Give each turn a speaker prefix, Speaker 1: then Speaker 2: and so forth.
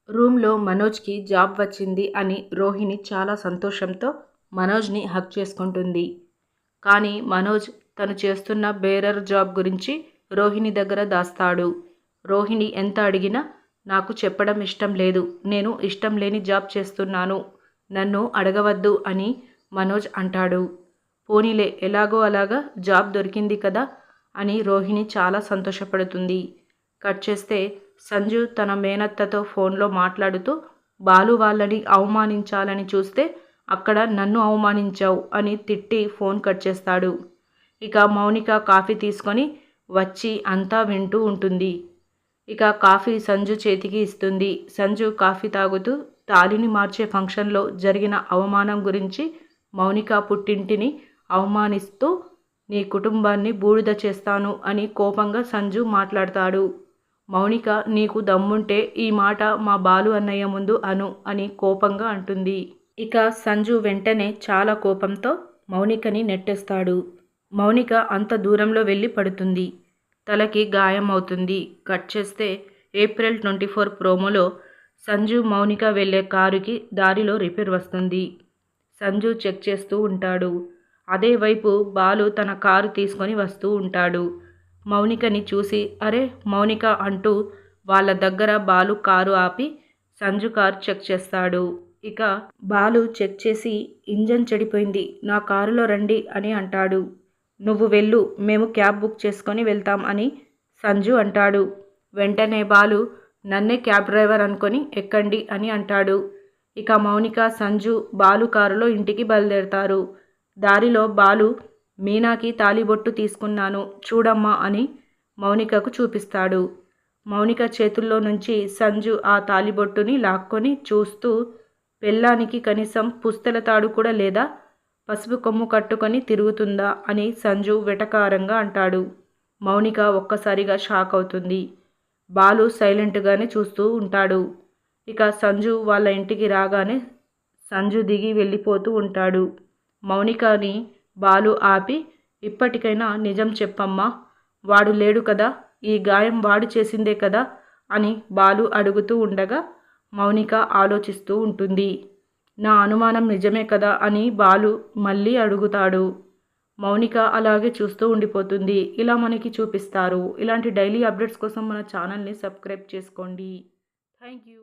Speaker 1: రూమ్లో మనోజ్కి జాబ్ వచ్చింది అని రోహిణి చాలా సంతోషంతో మనోజ్ని హగ్ చేసుకుంటుంది. కానీ మనోజ్ తను చేస్తున్న బేరర్ జాబ్ గురించి రోహిణి దగ్గర దాస్తాడు. రోహిణి ఎంత అడిగినా నాకు చెప్పడం ఇష్టం లేదు, నేను ఇష్టం లేని జాబ్ చేస్తున్నాను, నన్ను అడగవద్దు అని మనోజ్ అంటాడు. పోనీలే ఎలాగో అలాగా జాబ్ దొరికింది కదా అని రోహిణి చాలా సంతోషపడుతుంది. కట్ చేస్తే సంజు తన మేనత్తతో ఫోన్లో మాట్లాడుతూ బాలు వాళ్ళని అవమానించాలని చూస్తే అక్కడ నన్ను అవమానించావు అని తిట్టి ఫోన్ కట్ చేస్తాడు. ఇక మౌనిక కాఫీ తీసుకొని వచ్చి అంతా వింటూ ఉంటుంది. ఇక కాఫీ సంజు చేతికి ఇస్తుంది. సంజు కాఫీ తాగుతూ తాళిని మార్చే ఫంక్షన్లో జరిగిన అవమానం గురించి, మౌనిక పుట్టింటిని అవమానిస్తూ నీ కుటుంబాన్ని బూడిద చేస్తాను అని కోపంగా సంజు మాట్లాడతాడు. మౌనిక నీకు దమ్ముంటే ఈ మాట మా బాలు అన్నయ్య ముందు అను అని కోపంగా అంటుంది. ఇక సంజు వెంటనే చాలా కోపంతో మౌనికని నెట్టేస్తాడు. మౌనిక అంత దూరంలో వెళ్ళి పడుతుంది. తలకి గాయం అవుతుంది. కట్ చేస్తే ఏప్రిల్ 24 ప్రోమోలో సంజు మౌనిక వెళ్ళే కారుకి దారిలో రిపేర్ వస్తుంది. సంజు చెక్ చేస్తూ ఉంటాడు. అదే వైపు బాలు తన కారు తీసుకొని వస్తూ ఉంటాడు. మౌనికని చూసి అరే మౌనిక అంటూ వాళ్ళ దగ్గర బాలు కారు ఆపి సంజు కారు చెక్ చేస్తాడు. ఇక బాలు చెక్ చేసి ఇంజన్ చెడిపోయింది, నా కారులో రండి అని అంటాడు. నువ్వు వెళ్ళు, మేము క్యాబ్ బుక్ చేసుకొని వెళ్తాం అని సంజు అంటాడు. వెంటనే బాలు నన్నే క్యాబ్ డ్రైవర్ అనుకొని ఎక్కండి అని అంటాడు. ఇక మౌనిక సంజు బాలు కారులో ఇంటికి బయలుదేరతారు. దారిలో బాలు మీనాకి తాళిబొట్టు తీసుకున్నాను చూడమ్మా అని మౌనికకు చూపిస్తాడు. మౌనిక చేతుల్లో నుంచి సంజు ఆ తాళిబొట్టుని లాక్కొని చూస్తూ పెళ్ళానికి కనీసం పుస్తెల తాడు కూడా లేదా, పసుపు కొమ్ము కట్టుకొని తిరుగుతుందా అని సంజు వెటకారంగా అంటాడు. మౌనిక ఒక్కసారిగా షాక్ అవుతుంది. బాలు సైలెంట్గానే చూస్తూ ఉంటాడు. ఇక సంజు వాళ్ళ ఇంటికి రాగానే సంజు దిగి వెళ్ళిపోతూ ఉంటాడు. మౌనికని బాలు ఆపి ఇప్పటికైనా నిజం చెప్పమ్మా, వాడు లేడు కదా, ఈ గాయం వాడు చేసిందే కదా అని బాలు అడుగుతూ ఉండగా మౌనిక ఆలోచిస్తూ ఉంటుంది. నా అనుమానం నిజమే కదా అని బాలు మళ్ళీ అడుగుతాడు. మౌనిక అలాగే చూస్తూ ఉండిపోతుంది. ఇలా మనకి చూపిస్తారు. ఇలాంటి డైలీ అప్డేట్స్ కోసం మన ఛానల్ని సబ్స్క్రైబ్ చేసుకోండి. Thank you.